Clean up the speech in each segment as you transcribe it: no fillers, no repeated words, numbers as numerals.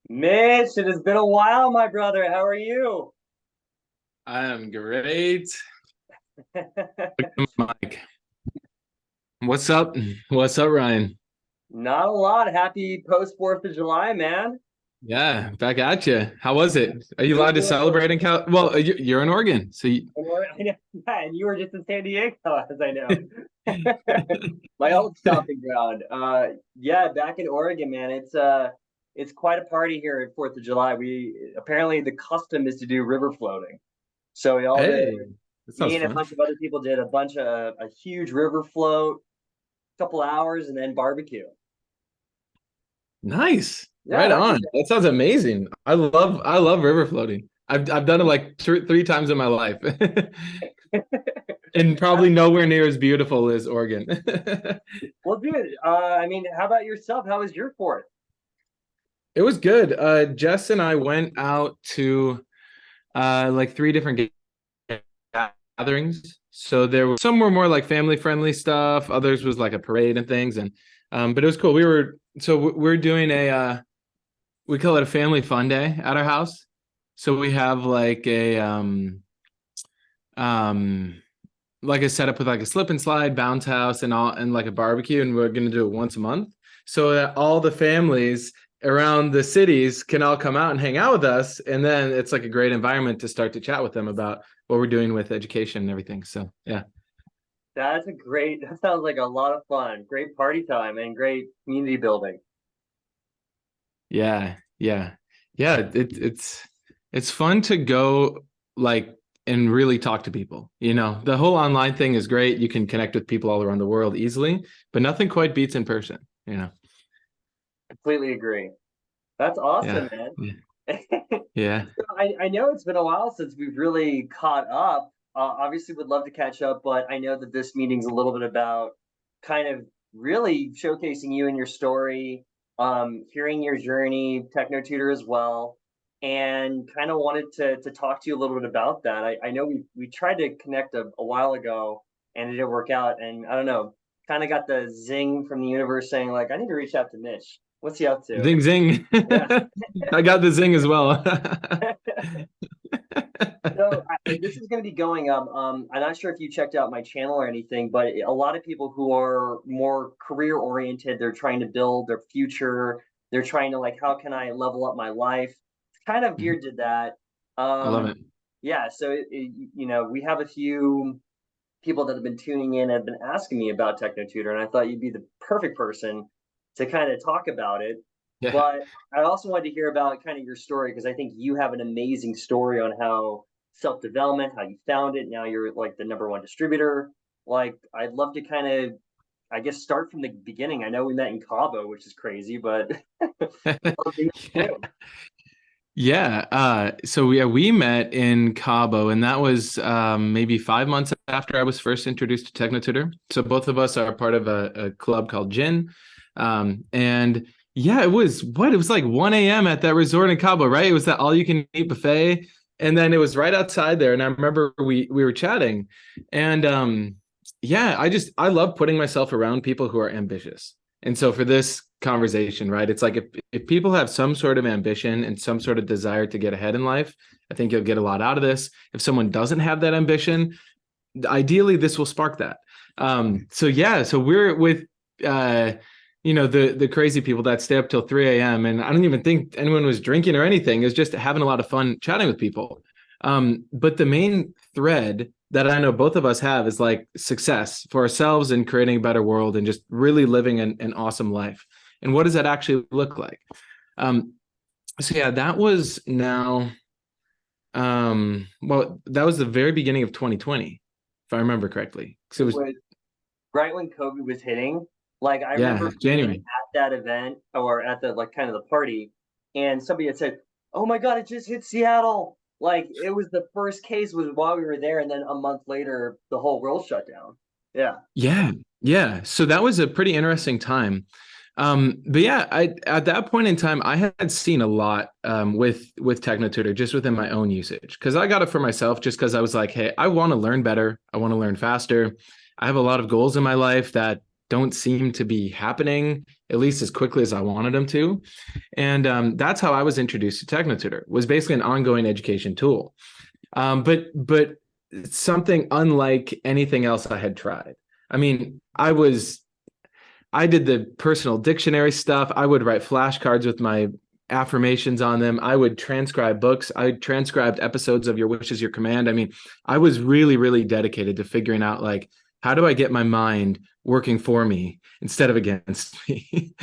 Mitch, it has been a while, my brother. How are you? I am great. Mike. What's up? What's up, Ryan? Not a lot. Happy post 4th of July, man. Yeah, back at you. How was it? Are you It was allowed to good. celebrate in Cal? Well, you're in Oregon, so I know, yeah, and you were just in San Diego, as I know. My old stomping ground. Yeah, back in Oregon, man. It's quite a party here at 4th of July. We apparently the custom is to do river floating. So we all did. hey, that sounds Me and a fun. bunch of other people did a huge river float, couple hours, and then barbecue. Nice. Yeah, Right that's on. That sounds amazing. I love river floating. I've done it like three times in my life, and probably nowhere near as beautiful as Oregon. well, dude. I mean, how about yourself? How was your fourth? It was good. Jess and I went out to like three different gatherings. So there were some were more like family friendly stuff. Others was like a parade and things. And but it was cool. We're doing we call it a family fun day at our house. So we have um like a setup with like a slip and slide bounce house and all and like a barbecue, and we're gonna do it once a month so that all the families around the cities can all come out and hang out with us, and then it's like a great environment to start to chat with them about what we're doing with education and everything. So yeah. That's a great. That sounds like a lot of fun. Great party time and great community building. Yeah, it's fun to go like and really talk to people. The whole online thing is great. You can connect with people all around the world easily, but nothing quite beats in person. Completely agree. That's Yeah. awesome, man. Yeah. Yeah. I know it's been a while since we've really caught up. Obviously, would love to catch up, but I know that this meeting's a little bit about kind of really showcasing you and your story, hearing your journey, TechnoTutor as well, and kind of wanted to talk to you a little bit about that. I know we tried to connect a while ago and it didn't work out, and I don't know, kind of got the zing from the universe saying like I need to reach out to Mitch. What's he up to? Zing zing. Yeah. I got the zing as well. So this is going to be going up. I'm not sure if you checked out my channel or anything, but a lot of people who are more career oriented, they're trying to build their future. They're trying to like, how can I level up my life? It's kind of geared to that. I love Um, it. yeah. So we have a few people that have been tuning in, have been asking me about TechnoTutor, and I thought you'd be the perfect person to kind of talk about it. Yeah. But I also wanted to hear about kind of your story because I think you have an amazing story on how self-development, how you found it. Now you're like the number one distributor. Like, I'd love to kind of, I guess, start from the beginning. I know we met in Cabo, which is crazy, but love to hear Yeah. too. So we met in Cabo, and that was maybe 5 months after I was first introduced to TechnoTutor. So both of us are part of a club called Gin. And yeah, it was like 1 a.m. at that resort in Cabo, right? It was that all you can eat buffet. And then it was right outside there. And I remember we were chatting. And yeah, I love putting myself around people who are ambitious. And so for this conversation, right? It's like if people have some sort of ambition and some sort of desire to get ahead in life, I think you'll get a lot out of this. If someone doesn't have that ambition, ideally this will spark that. So yeah, so we're with the crazy people that stay up till 3 a.m. and I don't even think anyone was drinking or anything. It was just having a lot of fun chatting with people. But the main thread that I know both of us have is like success for ourselves and creating a better world and just really living an awesome life. And what does that actually look like? Um, so yeah, that was now well, that was the very beginning of 2020, if I remember correctly. So it It was, was right when COVID was hitting. Like, I yeah, remember being January. at that event or at the like kind of the party, and somebody had said, "Oh my God, it just hit Seattle!" Like it was the first case was while we were there, and then a month later, the whole world shut down. Yeah. Yeah, yeah. So that was a pretty interesting time. But yeah, I at that point in time, I had seen a lot with TechnoTutor just within my own usage because I got it for myself just because I was like, hey, I want to learn better, I want to learn faster. I have a lot of goals in my life that don't seem to be happening, at least as quickly as I wanted them to. And that's how I was introduced to TechnoTutor, was basically an ongoing education tool. But it's something unlike anything else I had tried. I mean, I did the personal dictionary stuff. I would write flashcards with my affirmations on them. I would transcribe books. I transcribed episodes of Your Wish is Your Command. I mean, I was really, really dedicated to figuring out, like, how do I get my mind working for me instead of against me?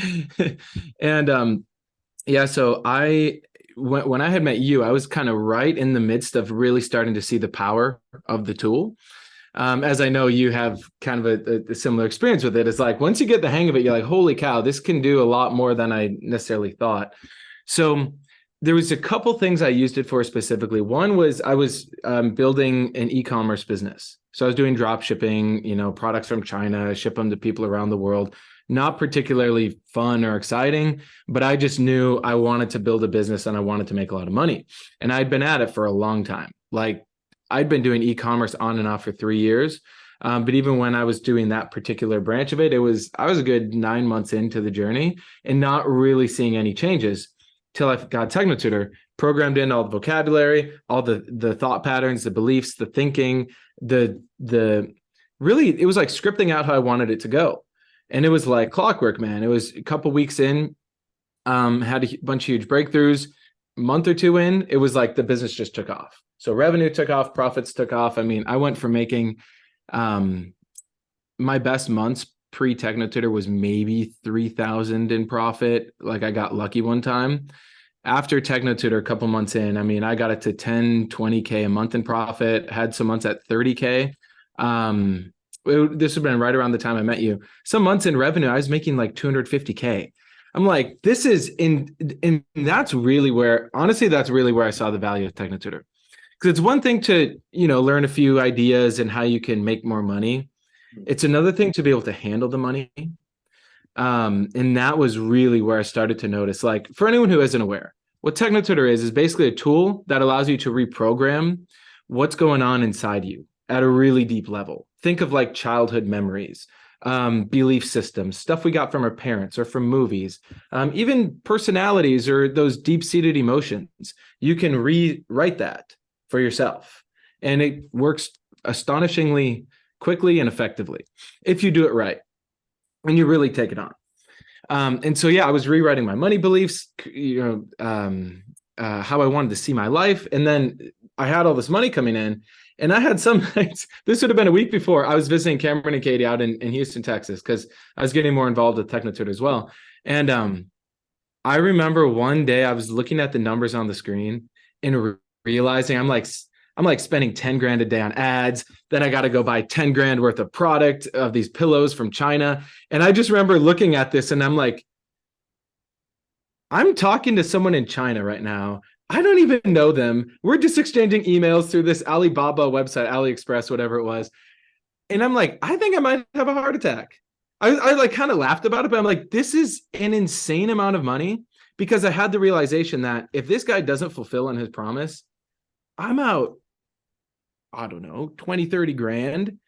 And yeah, so when I had met you, I was kind of right in the midst of really starting to see the power of the tool. As I know you have kind of a similar experience with it. It's like, once you get the hang of it, you're like, holy cow, this can do a lot more than I necessarily thought. So there was a couple things I used it for specifically. One was I was building an e-commerce business. So I was doing drop shipping, products from China, ship them to people around the world. Not particularly fun or exciting, but I just knew I wanted to build a business and I wanted to make a lot of money. And I'd been at it for a long time. Like, I'd been doing e-commerce on and off for 3 years. But even when I was doing that particular branch of it, I was a good 9 months into the journey and not really seeing any changes till I got TechnoTutor, programmed in all the vocabulary, all the thought patterns, the beliefs, the thinking, the really, it was like scripting out how I wanted it to go. And it was like clockwork, man. It was a couple weeks in, had a bunch of huge breakthroughs. A month or two in, it was like the business just took off. So revenue took off, profits took off. I mean, I went from making my best months pre-TechnoTutor was maybe 3,000 in profit. Like, I got lucky one time. After TechnoTutor, a couple months in, I mean, I got it to 10, 20K a month in profit, had some months at 30K. This would have been right around the time I met you. Some months in revenue, I was making like 250K. I'm like, this is and that's really where, honestly, that's really where I saw the value of TechnoTutor. Because it's one thing to, learn a few ideas and how you can make more money. It's another thing to be able to handle the money. And that was really where I started to notice, like, for anyone who isn't aware, what TechnoTutor is basically a tool that allows you to reprogram what's going on inside you at a really deep level. Think of like childhood memories, belief systems, stuff we got from our parents or from movies, even personalities or those deep-seated emotions. You can rewrite that for yourself. And it works astonishingly quickly and effectively if you do it right and you really take it on. And so, yeah, I was rewriting my money beliefs, how I wanted to see my life. And then I had all this money coming in. And I had some nights, this would have been a week before, I was visiting Cameron and Katie out in Houston, Texas, because I was getting more involved with TechnoTutor as well. And I remember one day I was looking at the numbers on the screen and realizing I'm like spending 10 grand a day on ads. Then I got to go buy 10 grand worth of product of these pillows from China. And I just remember looking at this and I'm like, I'm talking to someone in China right now. I don't even know them. We're just exchanging emails through this Alibaba website, AliExpress, whatever it was. And I'm like, I think I might have a heart attack. I like kind of laughed about it, but I'm like, this is an insane amount of money, because I had the realization that if this guy doesn't fulfill on his promise, I'm out, I don't know, 20, 30 grand.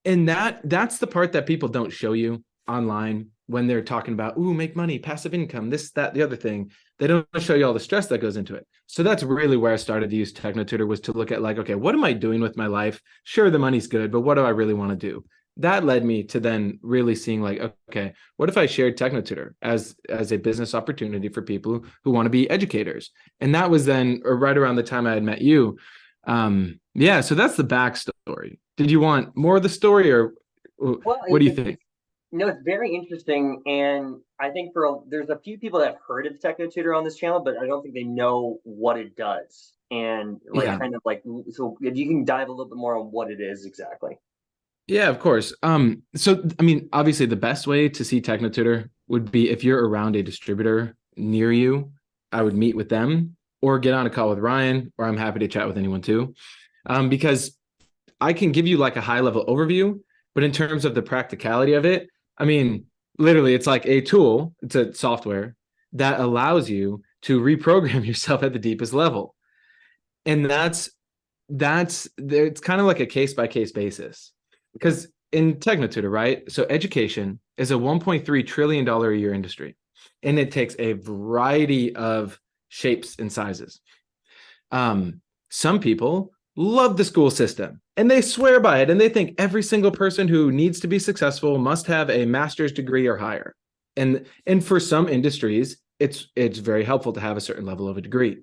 And that's the part that people don't show you online when they're talking about, ooh, make money, passive income, this, that, the other thing. They don't show you all the stress that goes into it. So that's really where I started to use TechnoTutor, was to look at like, okay, what am I doing with my life? Sure, the money's good, but what do I really want to do? That led me to then really seeing like, okay, what if I shared TechnoTutor as a business opportunity for people who want to be educators? And that was then right around the time I had met you. Yeah, so that's the backstory. Did you want more of the story, or what do you think? It's very interesting, and I think there's a few people that have heard of TechnoTutor on this channel, but I don't think they know what it does. And kind of like, so if you can dive a little bit more on what it is exactly. Yeah, of course. So I mean, obviously the best way to see TechnoTutor would be if you're around a distributor near you. I would meet with them or get on a call with Ryan, or I'm happy to chat with anyone too. Because I can give you like a high level overview, but in terms of the practicality of it, I mean, literally, it's like a tool, it's a software that allows you to reprogram yourself at the deepest level. And it's kind of like a case by case basis, because in TechnoTutor, right? So education is a $1.3 trillion a year industry, and it takes a variety of shapes and sizes. Some people love the school system and they swear by it, and they think every single person who needs to be successful must have a master's degree or higher. And for some industries, it's very helpful to have a certain level of a degree.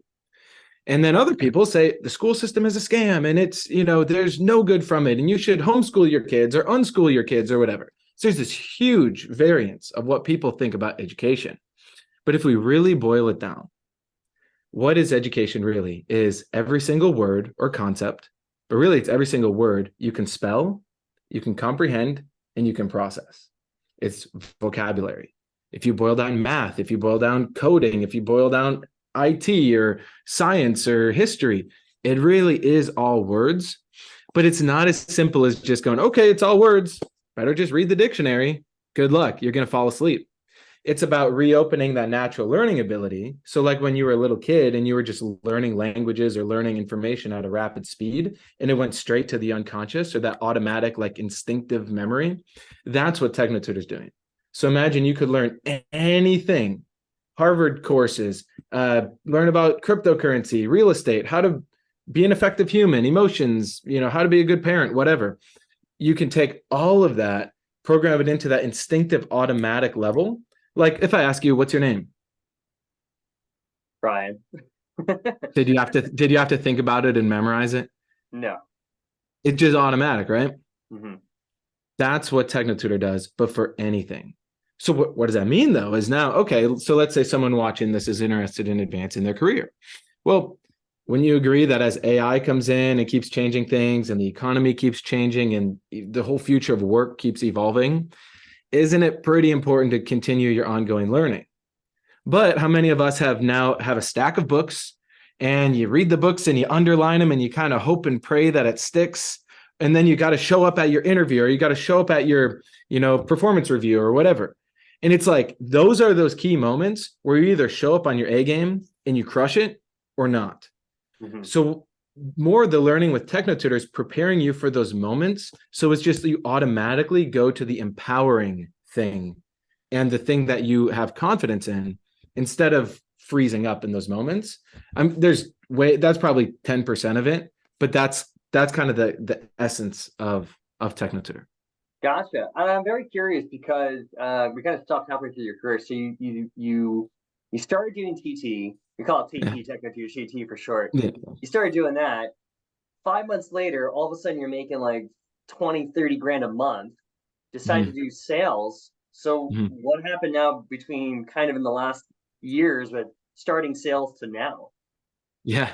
And then other people say the school system is a scam and it's, there's no good from it and you should homeschool your kids or unschool your kids or whatever. So there's this huge variance of what people think about education. But if we really boil it down, what is education really? Is every single word or concept, but really it's every single word you can spell, you can comprehend, and you can process. It's vocabulary. If you boil down math, if you boil down coding, if you boil down IT or science or history, it really is all words, but it's not as simple as just going, okay, it's all words. Better just read the dictionary. Good luck. You're going to fall asleep. It's about reopening that natural learning ability. So like when you were a little kid and you were just learning languages or learning information at a rapid speed, and it went straight to the unconscious or that automatic, like instinctive memory, that's what TechnoTutor is doing. So imagine you could learn anything, Harvard courses, learn about cryptocurrency, real estate, how to be an effective human, emotions, how to be a good parent, whatever. You can take all of that, program it into that instinctive automatic level. Like if I ask you, what's your name? Brian. Did you have to think about it and memorize it? No. It's just automatic, right? Mm-hmm. That's what TechnoTutor does, but for anything. So what does that mean though? Is now, okay, so let's say someone watching this is interested in advancing their career. Well, when you agree that as AI comes in and keeps changing things and the economy keeps changing and the whole future of work keeps evolving, isn't it pretty important to continue your ongoing learning? But how many of us have a stack of books and you read the books and you underline them and you kind of hope and pray that it sticks? And then you got to show up at your interview or you got to show up at your, performance review or whatever. And it's like, those are those key moments where you either show up on your A game and you crush it or not. Mm-hmm. So more the learning with TechnoTutor is preparing you for those moments. So it's just you automatically go to the empowering thing and the thing that you have confidence in instead of freezing up in those moments. That's probably 10% of it, but that's kind of the essence of TechnoTutor. Gotcha. And I'm very curious because we kind of stopped halfway through your career. So you started doing TT. We call it TT, TechnoTutor, TT for short. Yeah. You started doing that. 5 months later, all of a sudden you're making like 20, 30 grand a month. Decided to do sales. So what happened now between kind of in the last years with starting sales to now? Yeah.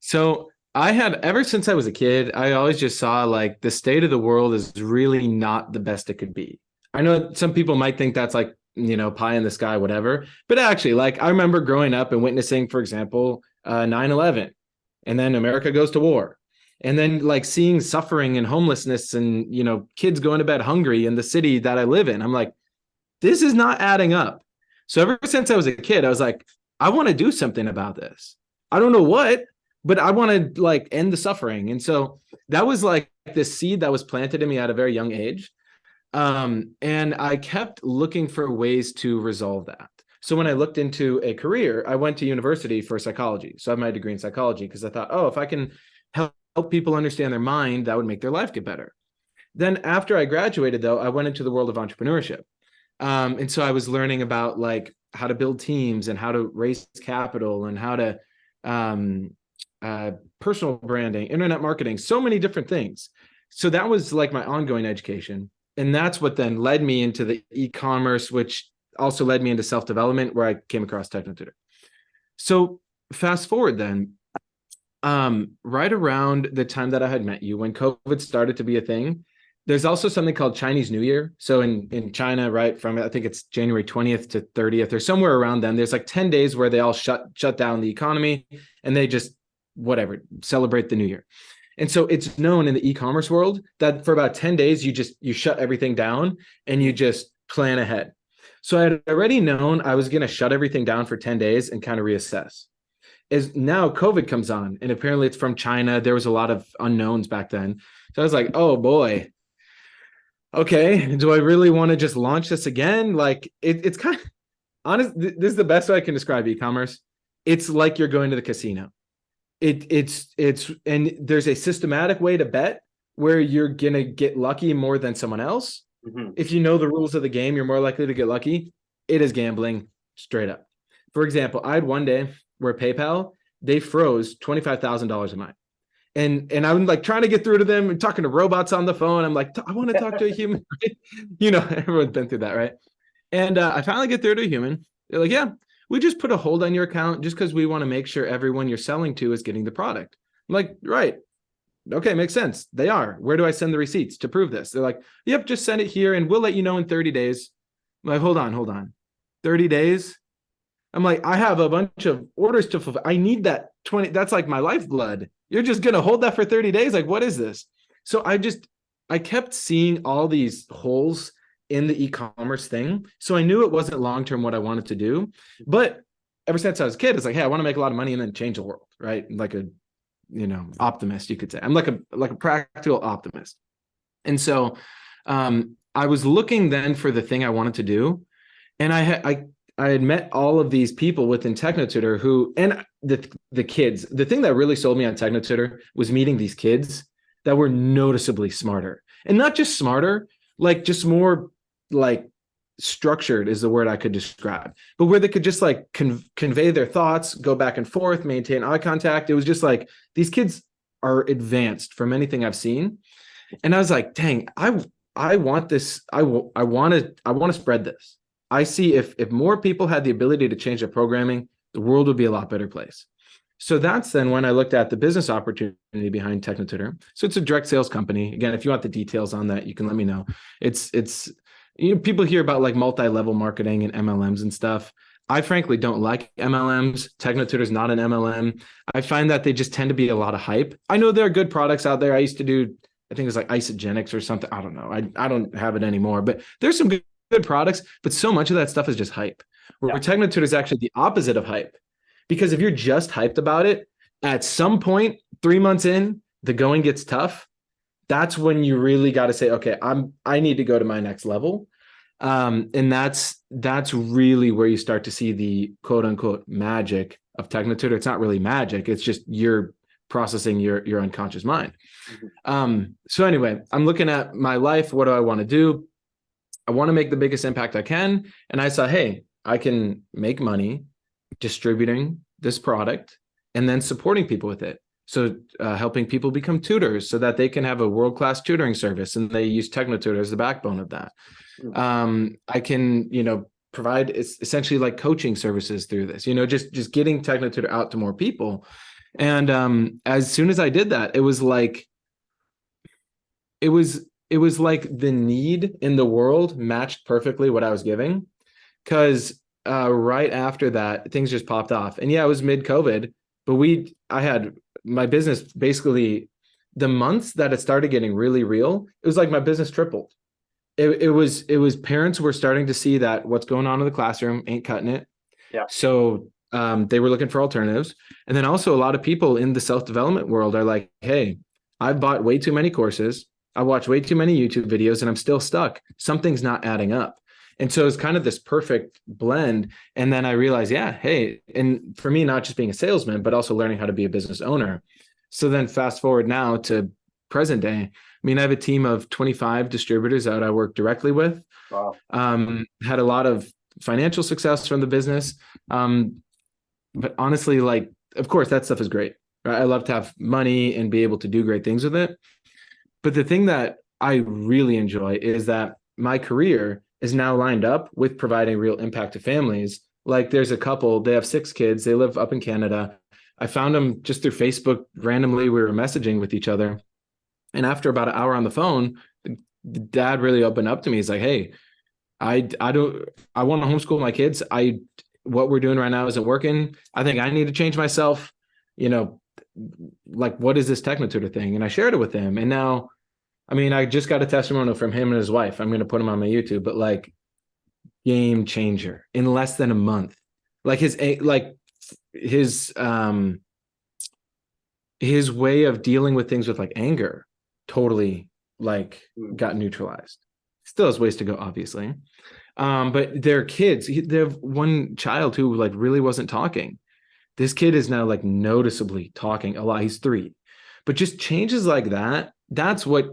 So I had, ever since I was a kid, I always just saw like the state of the world is really not the best it could be. I know some people might think that's like, pie in the sky, whatever. But actually, like I remember growing up and witnessing, for example, 9/11, and then America goes to war. And then like seeing suffering and homelessness and, kids going to bed hungry in the city that I live in. I'm like, this is not adding up. So ever since I was a kid, I was like, I want to do something about this. I don't know what, but I want to like end the suffering. And so that was like this seed that was planted in me at a very young age. And I kept looking for ways to resolve that. So when I looked into a career, I went to university for psychology. So I have my degree in psychology because I thought, if I can help people understand their mind, that would make their life get better. Then after I graduated, though, I went into the world of entrepreneurship. And so I was learning about like how to build teams and how to raise capital and how to personal branding, internet marketing, so many different things. So that was like my ongoing education. And that's what then led me into the e-commerce, which also led me into self-development, where I came across TechnoTutor. So fast forward then, right around the time that I had met you, when COVID started to be a thing, there's also something called Chinese New Year. So in China, right, from I think it's January 20th to 30th or somewhere around then, there's like 10 days where they all shut down the economy and they just celebrate the new year. And so it's known in the e-commerce world that for about 10 days, you shut everything down and you just plan ahead. So I had already known I was going to shut everything down for 10 days and kind of reassess. As now COVID comes on, and apparently it's from China. There was a lot of unknowns back then. So I was like, oh boy, okay, do I really want to just launch this again? Like it's kind of honest. This is the best way I can describe e-commerce. It's like you're going to the casino. It's and there's a systematic way to bet where you're gonna get lucky more than someone else. Mhm. If you know the rules of the game, you're more likely to get lucky. It is gambling straight up. For example, I had one day where PayPal, they froze $25,000 of mine. And I'm like trying to get through to them and talking to robots on the phone. I'm like, I want to talk to a human. Right? You know, everyone's been through that, right? And I finally get through to a human. They're like, yeah, we just put a hold on your account just because we want to make sure everyone you're selling to is getting the product. I'm like, right. Okay, makes sense. They are. Where do I send the receipts to prove this? They're like, yep, just send it here and we'll let you know in 30 days. I'm like, hold on. 30 days? I'm like, I have a bunch of orders to fulfill. I need that 20. That's like my lifeblood. You're just going to hold that for 30 days? Like, what is this? So I kept seeing all these holes in the e-commerce thing. So I knew it wasn't long-term what I wanted to do. But ever since I was a kid, it's like, hey, I want to make a lot of money and then change the world, right? Like a, optimist, you could say. I'm like a practical optimist. And so I was looking then for the thing I wanted to do. And I had met all of these people within TechnoTutor who, and the kids, the thing that really sold me on TechnoTutor was meeting these kids that were noticeably smarter, and not just smarter, like just more like structured is the word I could describe, but where they could just like convey their thoughts, go back and forth, maintain eye contact. It was just like, these kids are advanced from anything I've seen. And I was like, dang, I want this. I want to spread this. I see if more people had the ability to change their programming, the world would be a lot better place. So that's then when I looked at the business opportunity behind TechnoTutor. So it's a direct sales company. Again, if you want the details on that, you can let me know. It's people hear about like multi-level marketing and MLMs and stuff. I frankly don't like MLMs. TechnoTutor is not an MLM. I find that they just tend to be a lot of hype. I know there are good products out there. I used to do, I think it was like Isogenics or something. I don't know. I don't have it anymore, but there's some good products, but so much of that stuff is just hype. Where TechnoTutor is actually the opposite of hype. Because if you're just hyped about it, at some point, 3 months in, the going gets tough. That's when you really got to say, okay, I need to go to my next level. And that's really where you start to see the quote unquote magic of TechnoTutor. It's not really magic. It's just you're processing your unconscious mind. So anyway, I'm looking at my life. What do I want to do? I want to make the biggest impact I can. And I saw, hey, I can make money distributing this product and then supporting people with it. So helping people become tutors so that they can have a world-class tutoring service, and they use TechnoTutor as the backbone of that. I can, provide essentially like coaching services through this, just getting TechnoTutor out to more people. And as soon as I did that, it was like the need in the world matched perfectly what I was giving. Because right after that, things just popped off. And yeah, it was mid-COVID, but I had my business basically, the months that it started getting really real, it was like my business tripled. It was parents were starting to see that what's going on in the classroom ain't cutting it. Yeah. So they were looking for alternatives. And then also a lot of people in the self-development world are like, hey, I've bought way too many courses. I watched way too many YouTube videos and I'm still stuck. Something's not adding up. And so it's kind of this perfect blend. And then I realized, yeah, hey, and for me, not just being a salesman, but also learning how to be a business owner. So then fast forward now to present day. I mean, I have a team of 25 distributors that I work directly with. Wow. Had a lot of financial success from the business. But honestly, like, of course, that stuff is great. Right? I love to have money and be able to do great things with it. But the thing that I really enjoy is that my career is now lined up with providing real impact to families. Like there's a couple, they have 6 kids. They live up in Canada. I found them just through Facebook. Randomly, we were messaging with each other. And after about an hour on the phone, the dad really opened up to me. He's like, hey, I want to homeschool my kids. What we're doing right now isn't working. I think I need to change myself. Like, what is this TechnoTutor thing? And I shared it with him. And now, I mean, I just got a testimonial from him and his wife. I'm going to put him on my YouTube, but like, game changer in less than a month. Like his way of dealing with things with like anger totally like got neutralized. Still has ways to go, obviously. But their kids, they have one child who like really wasn't talking. This kid is now like noticeably talking a lot. He's 3. But just changes like that, that's what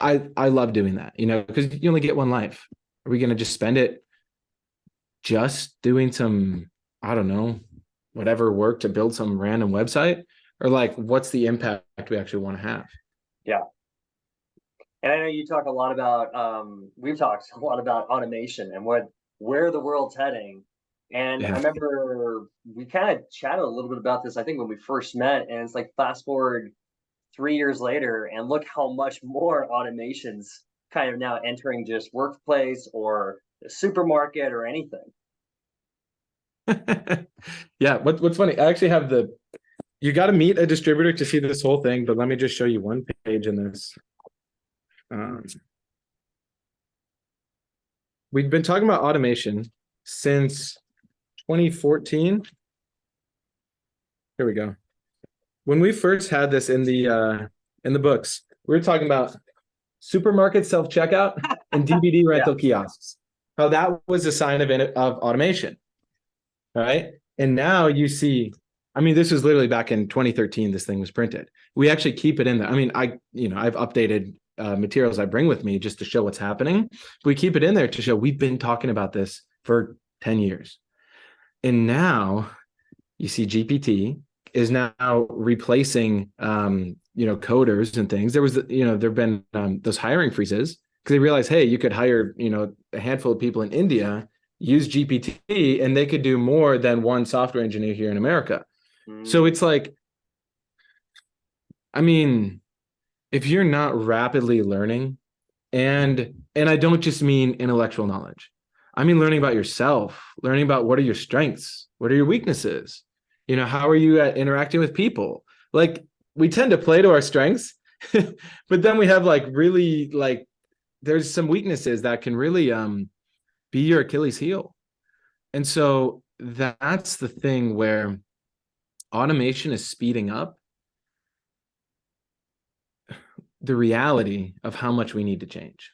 I love doing that, because you only get one life. Are we going to just spend it just doing some, I don't know, whatever work to build some random website? Or like, what's the impact we actually want to have? Yeah. And I know you talk a lot about, we've talked a lot about automation and where the world's heading. And I Yeah. remember we kind of chatted a little bit about this, I think, when we first met. And it's like fast forward 3 years later, and look how much more automations kind of now entering just workplace or the supermarket or anything. Yeah. What's funny, I actually have you got to meet a distributor to see this whole thing, but let me just show you one page in this. We've been talking about automation since 2014. Here we go. When we first had this in the books, we were talking about supermarket self-checkout and DVD rental kiosks. How that was a sign of automation, right? And now you see, I mean, this was literally back in 2013, this thing was printed. We actually keep it in there. I mean, I've updated materials I bring with me just to show what's happening. We keep it in there to show we've been talking about this for 10 years. And now you see GPT is now replacing, coders and things. There was, there've been those hiring freezes because they realized, hey, you could hire, a handful of people in India, use GPT, and they could do more than one software engineer here in America. So it's like, I mean, if you're not rapidly learning, and I don't just mean intellectual knowledge, I mean learning about yourself, learning about what are your strengths, what are your weaknesses, how are you at interacting with people? Like, we tend to play to our strengths, but then we have like really like, there's some weaknesses that can really be your Achilles heel. And so that's the thing where automation is speeding up the reality of how much we need to change.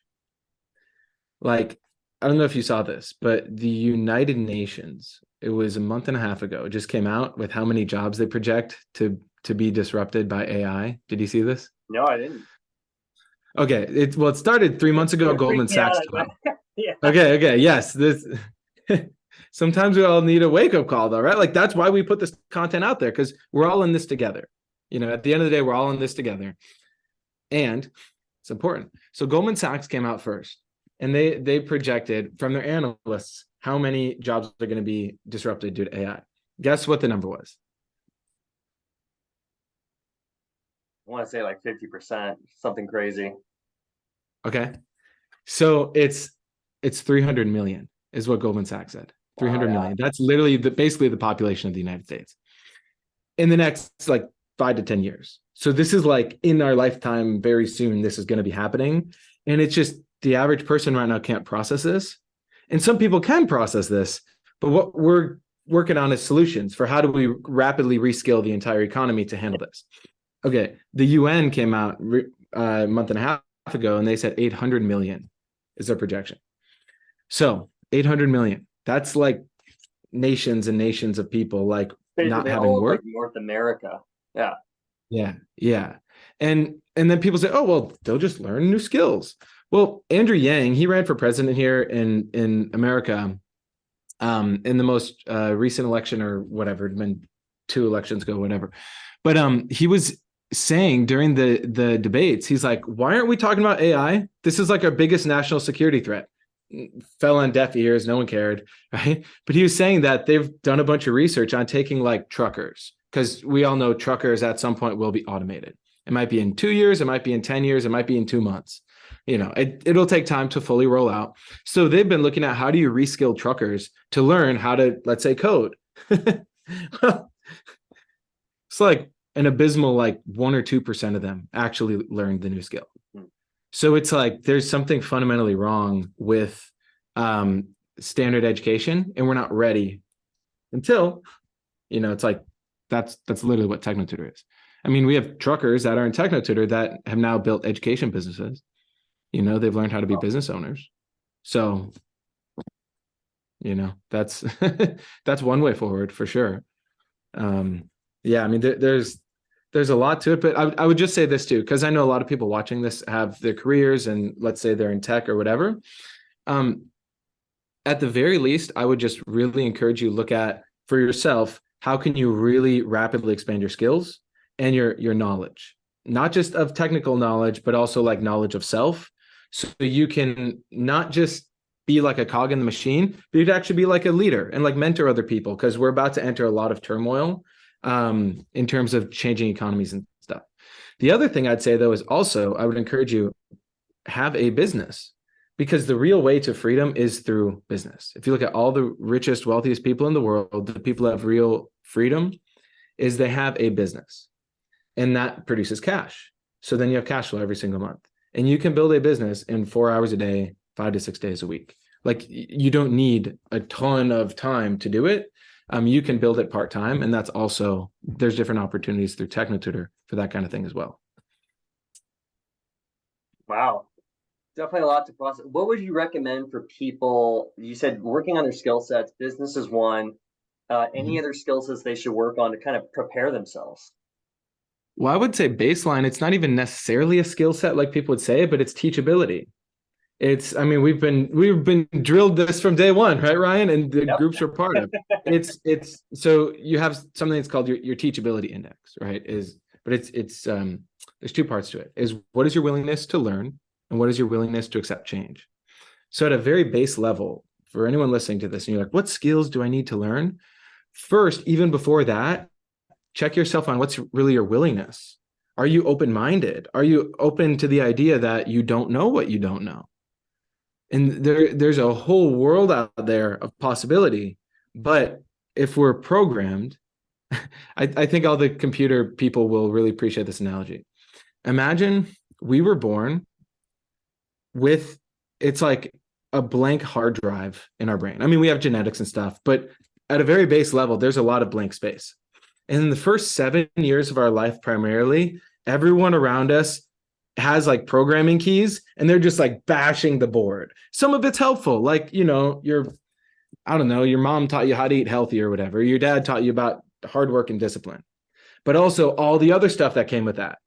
Like, I don't know if you saw this, but the United Nations, it was a month and a half ago, it just came out with how many jobs they project to be disrupted by AI. Did you see this? No, I didn't. Okay, it started 3 months ago. Goldman Sachs. Yeah. Okay, yes. This sometimes we all need a wake-up call, though, right? Like, that's why we put this content out there, because we're all in this together. At the end of the day, we're all in this together. And it's important. So Goldman Sachs came out first, and they projected from their analysts how many jobs are going to be disrupted due to AI. Guess what the number was? I want to say like 50%, something crazy. Okay. So it's 300 million is what Goldman Sachs said. 300 million. That's literally basically the population of the United States in the next like 5 to 10 years. So this is like in our lifetime, very soon, this is going to be happening. And it's just the average person right now can't process this. And some people can process this, but what we're working on is solutions for how do we rapidly reskill the entire economy to handle this. Okay, the UN came out a month and a half ago, and they said 800 million is their projection. So 800 million, that's like nations and nations of people like basically not having work. Like North America. Yeah. And then people say, oh, well, they'll just learn new skills. Well, Andrew Yang, he ran for president here in America in the most recent election or whatever, it'd been 2 elections ago, whatever. But he was saying during the debates, he's like, why aren't we talking about AI? This is like our biggest national security threat. Fell on deaf ears, no one cared, right? But he was saying that they've done a bunch of research on taking like truckers, because we all know truckers at some point will be automated. It might be in 2 years, it might be in 10 years, it might be in 2 months. It'll take time to fully roll out. So they've been looking at how do you reskill truckers to learn how to, let's say, code. Well, it's like an abysmal, like 1 or 2% of them actually learned the new skill. So it's like there's something fundamentally wrong with standard education, and we're not ready until, it's like that's literally what TechnoTutor is. I mean, we have truckers that are in TechnoTutor that have now built education businesses. They've learned how to be business owners. So, that's that's one way forward for sure. Yeah, I mean, there's a lot to it, but I would just say this too, because I know a lot of people watching this have their careers, and let's say they're in tech or whatever. At the very least, I would just really encourage you to look at for yourself, how can you really rapidly expand your skills and your knowledge, not just of technical knowledge, but also like knowledge of self. So you can not just be like a cog in the machine, but you'd actually be like a leader and like mentor other people, because we're about to enter a lot of turmoil in terms of changing economies and stuff. The other thing I'd say though is also, I would encourage you, have a business, because the real way to freedom is through business. If you look at all the richest, wealthiest people in the world, the people that have real freedom is they have a business, and that produces cash. So then you have cash flow every single month, and you can build a business in 4 hours a day, 5 to 6 days a week. Like, you don't need a ton of time to do it. You can build it part-time, and that's also, there's different opportunities through TechnoTutor for that kind of thing as well. Wow. Definitely a lot to process. What would you recommend for people? You said working on their skill sets, business is one. Any other skill sets they should work on to kind of prepare themselves? Well, I would say baseline, it's not even necessarily a skill set like people would say, but it's teachability. I mean, we've been drilled this from day one, right, Ryan? And the groups we're part of. It's so you have something that's called your teachability index, right? There's two parts to it. Is what is your willingness to learn, and what is your willingness to accept change? So at a very base level, for anyone listening to this, and you're like, what skills do I need to learn? First, even before that, check yourself on what's really your willingness. Are you open-minded? Are you open to the idea that you don't know what you don't know? And there's a whole world out there of possibility. But if we're programmed, I think all the computer people will really appreciate this analogy. Imagine we were born with, it's like a blank hard drive in our brain. I mean, we have genetics and stuff, but at a very base level, there's a lot of blank space. And in the first 7 years of our life, primarily, everyone around us has like programming keys, and they're just like bashing the board. Some of it's helpful, like, I don't know, your mom taught you how to eat healthy or whatever. Your dad taught you about hard work and discipline, but also all the other stuff that came with that.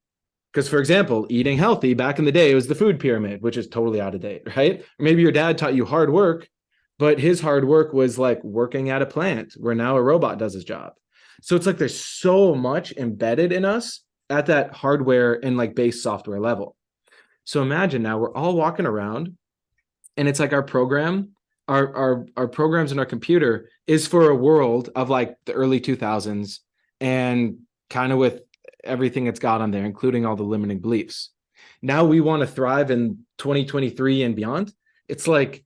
Because, for example, eating healthy back in the day, it was the food pyramid, which is totally out of date, right? Maybe your dad taught you hard work, but his hard work was like working at a plant where now a robot does his job. So it's like there's so much embedded in us at that hardware and like base software level. So imagine now we're all walking around, and it's like our programs in our computer is for a world of like the early 2000s, and kind of with everything it's got on there, including all the limiting beliefs. Now we want to thrive in 2023 and beyond. It's like,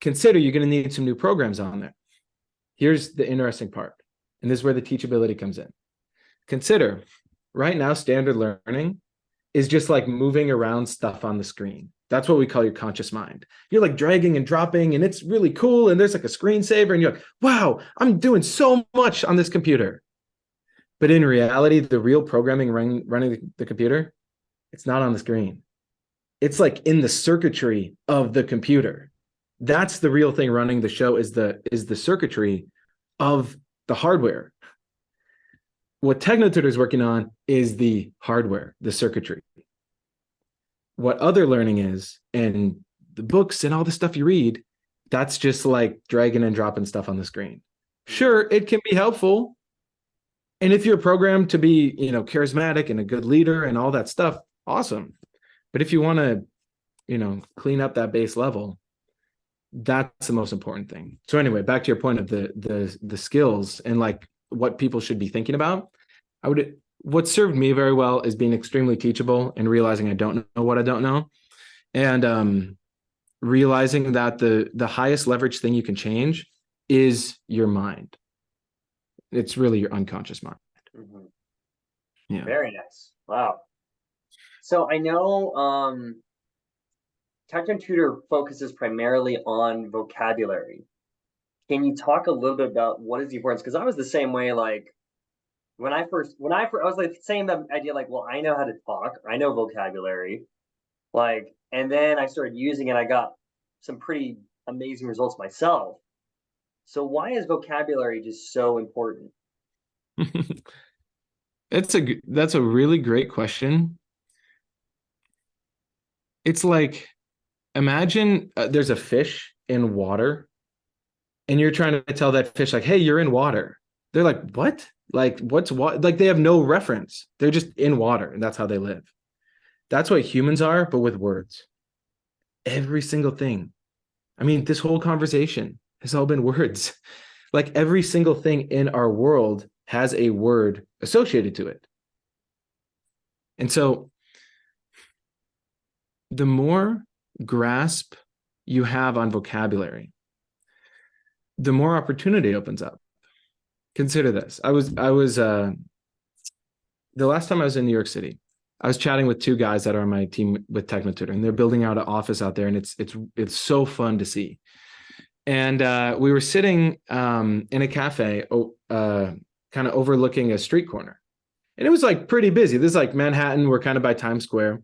consider you're going to need some new programs on there. Here's the interesting part, and this is where the teachability comes in. Consider right now, standard learning is just like moving around stuff on the screen. That's what we call your conscious mind. You're like dragging and dropping, and it's really cool. And there's like a screensaver, and you're like, wow, I'm doing so much on this computer. But in reality, the real programming running the computer, it's not on the screen. It's like in the circuitry of the computer. That's the real thing running the show, is the circuitry of the hardware. What TechnoTutor is working on is the hardware, the circuitry. What other learning is, and the books and all the stuff you read, that's just like dragging and dropping stuff on the screen. Sure, it can be helpful. And if you're programmed to be, charismatic and a good leader and all that stuff, awesome. But if you want to, clean up that base level, that's the most important thing. So anyway, back to your point of the skills and like what people should be thinking about. What served me very well is being extremely teachable and realizing I don't know what I don't know. And realizing that the highest leverage thing you can change is your mind. It's really your unconscious mind. Mm-hmm. Yeah. Very nice. Wow. So I know TechnoTutor focuses primarily on vocabulary. Can you talk a little bit about what is the importance? Because I was the same way. Like when I first, I was like the same idea. Like, well, I know how to talk. I know vocabulary. Like, and then I started using it. I got some pretty amazing results myself. So why is vocabulary just so important? That's a really great question. It's like, imagine there's a fish in water and you're trying to tell that fish like, hey, you're in water. They're like, what? Like, what's what? Like, they have no reference. They're just in water and that's how they live. That's what humans are, but with words. Every single thing. I mean, this whole conversation has all been words. Like every single thing in our world has a word associated to it. And so the more grasp you have on vocabulary, the more opportunity opens up. Consider this. The last time I was in New York City, I was chatting with two guys that are on my team with TechnoTutor, and they're building out an office out there, and it's so fun to see. And we were sitting in a cafe, kind of overlooking a street corner, and it was like pretty busy. This is like Manhattan. We're kind of by Times Square,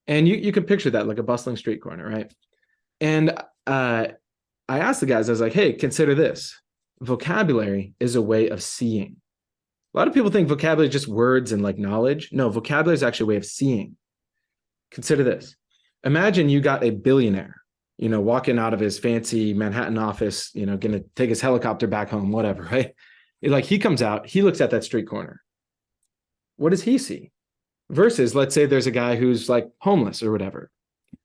and you can picture that like a bustling street corner, right? And I asked the guys, I was like, "Hey, consider this: vocabulary is a way of seeing." A lot of people think vocabulary is just words and like knowledge. No, vocabulary is actually a way of seeing. Consider this. Imagine you got a billionaire, walking out of his fancy Manhattan office, going to take his helicopter back home, whatever, right? Like he comes out, he looks at that street corner. What does he see? Versus, let's say there's a guy who's like homeless or whatever,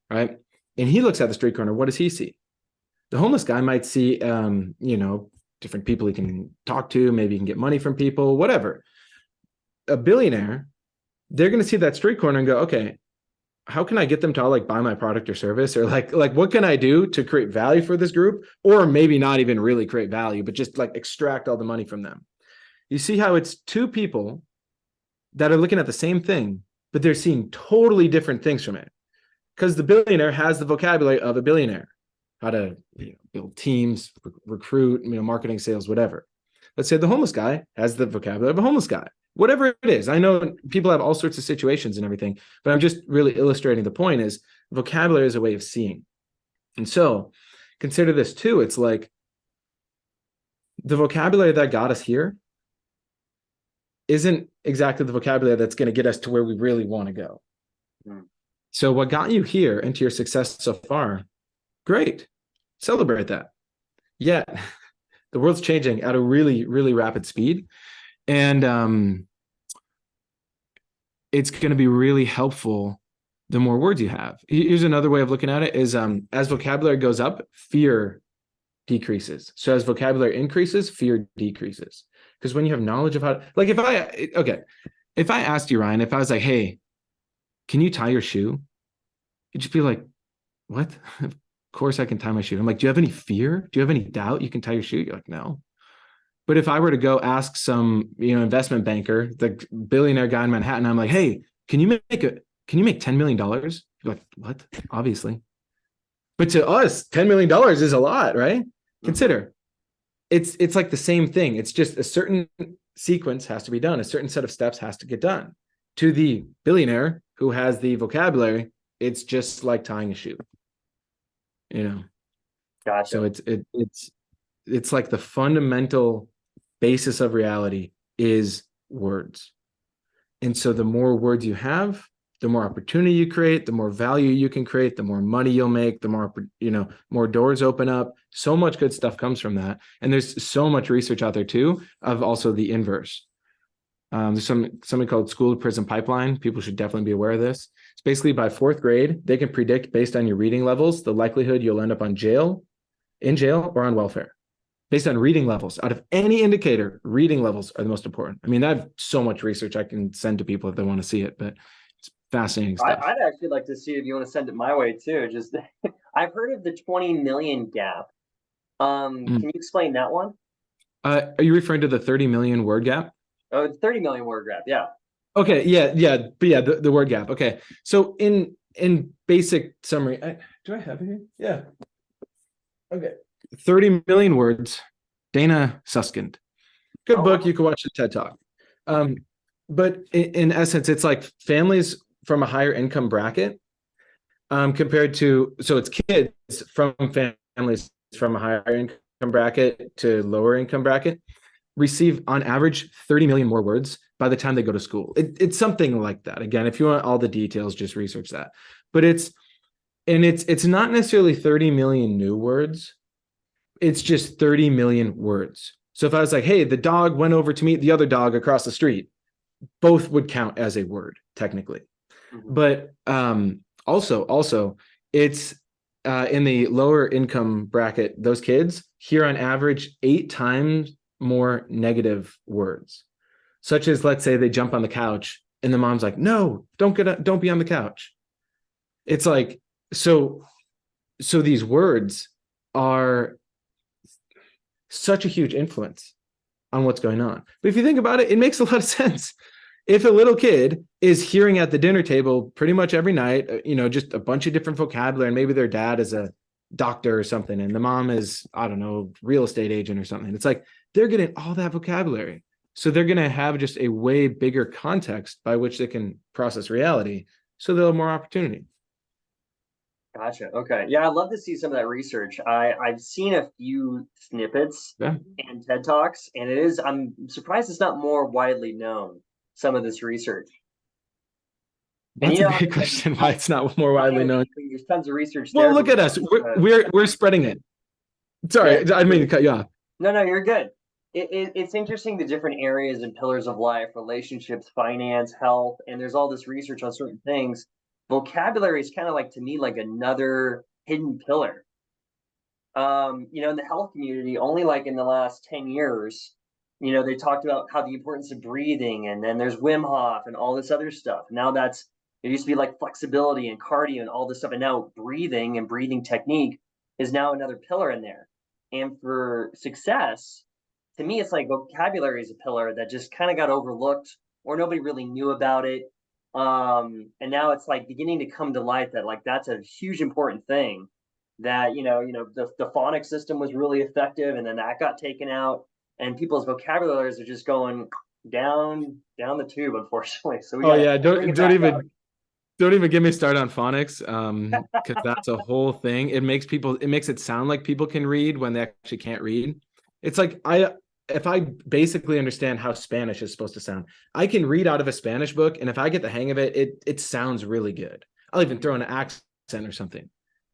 right? And he looks at the street corner. What does he see? The homeless guy might see, different people he can talk to. Maybe he can get money from people, whatever. A billionaire, they're going to see that street corner and go, okay, how can I get them to all like buy my product or service? Or like what can I do to create value for this group? Or maybe not even really create value, but just like extract all the money from them. You see how it's two people that are looking at the same thing, but they're seeing totally different things from it. Because the billionaire has the vocabulary of a billionaire, how to build teams, recruit, marketing, sales, whatever. Let's say the homeless guy has the vocabulary of a homeless guy, whatever it is. I know people have all sorts of situations and everything, but I'm just really illustrating the point is vocabulary is a way of seeing. And so consider this too. It's like the vocabulary that got us here isn't exactly the vocabulary that's going to get us to where we really want to go. So what got you here into your success so far, great. Celebrate that. Yet the world's changing at a really, really rapid speed. And it's going to be really helpful the more words you have. Here's another way of looking at it is as vocabulary goes up, fear decreases. So as vocabulary increases, fear decreases. Because when you have knowledge of how, like if I asked you, Ryan, if I was like, hey, can you tie your shoe? You'd just be like, what? Of course I can tie my shoe. I'm like, do you have any fear? Do you have any doubt you can tie your shoe? You're like, no. But if I were to go ask some, investment banker, the billionaire guy in Manhattan, I'm like, hey, can you make $10 million? You're like, what? Obviously. But to us, $10 million is a lot, right? Consider it's like the same thing. It's just a certain sequence has to be done. A certain set of steps has to get done. To the billionaire who has the vocabulary, it's just like tying a shoe. Gotcha. So it's like the fundamental basis of reality is words. And so the more words you have, the more opportunity you create, the more value you can create, the more money you'll make, the more, more doors open up. So much good stuff comes from that. And there's so much research out there too, of also the inverse. There's something called school to prison pipeline. People should definitely be aware of this. It's basically by fourth grade, they can predict based on your reading levels, the likelihood you'll end up in jail or on welfare. Based on reading levels. Out of any indicator, reading levels are the most important. I mean, I have so much research I can send to people if they want to see it, but it's fascinating stuff. I'd actually like to see if you want to send it my way too. Just I've heard of the 20 million gap. Can you explain that one? Are you referring to the 30 million word gap? Oh, it's 30 million word gap. Yeah. Okay. Yeah. But yeah, the word gap. Okay. So in basic summary, do I have it here? Yeah. Okay. 30 million words, Dana Suskind. Good book. You can watch the TED Talk. But in essence, it's like families from a higher income bracket, compared to, so it's kids from families from a higher income bracket to lower income bracket receive on average 30 million more words by the time they go to school. It's something like that. Again, if you want all the details, just research that. But it's not necessarily 30 million new words. It's just 30 million words. So if I was like, hey, the dog went over to meet the other dog across the street, both would count as a word technically. Mhm. But also it's in the lower income bracket, those kids hear on average 8 times more negative words, such as, let's say they jump on the couch and the mom's like, no, don't be on the couch. It's like, so these words are such a huge influence on what's going on. But if you think about it, it makes a lot of sense. If a little kid is hearing at the dinner table pretty much every night, just a bunch of different vocabulary, and maybe their dad is a doctor or something, and the mom is, I don't know, real estate agent or something. It's like they're getting all that vocabulary. So they're going to have just a way bigger context by which they can process reality. So they'll have more opportunity. Gotcha. Okay. Yeah, I'd love to see some of that research. I've seen a few snippets Yeah. and TED Talks, and I'm surprised it's not more widely known, some of this research. And That's a great question. Why it's not more widely known? There's tons of research Well, there. look at us. We're spreading it. Yeah. Sorry, I didn't mean to cut you off. No, you're good. It's interesting, the different areas and pillars of life, relationships, finance, health, and there's all this research on certain things. Vocabulary is kind of like, to me, like another hidden pillar. In the health community, only like in the last 10 years, they talked about how the importance of breathing, and then there's Wim Hof and all this other stuff. Now it used to be like flexibility and cardio and all this stuff. And now breathing and breathing technique is now another pillar in there. And for success, to me, it's like vocabulary is a pillar that just kind of got overlooked, or nobody really knew about it. And now it's like beginning to come to light that like that's a huge important thing, that the phonics system was really effective, and then that got taken out, and people's vocabularies are just going down the tube, unfortunately. So we Oh got to yeah, bring it back up. don't even get me started on phonics, because that's a whole thing. It makes it sound like people can read when they actually can't read. It's like if I basically understand how Spanish is supposed to sound, I can read out of a Spanish book, and if I get the hang of it, it sounds really good. I'll even throw in an accent or something.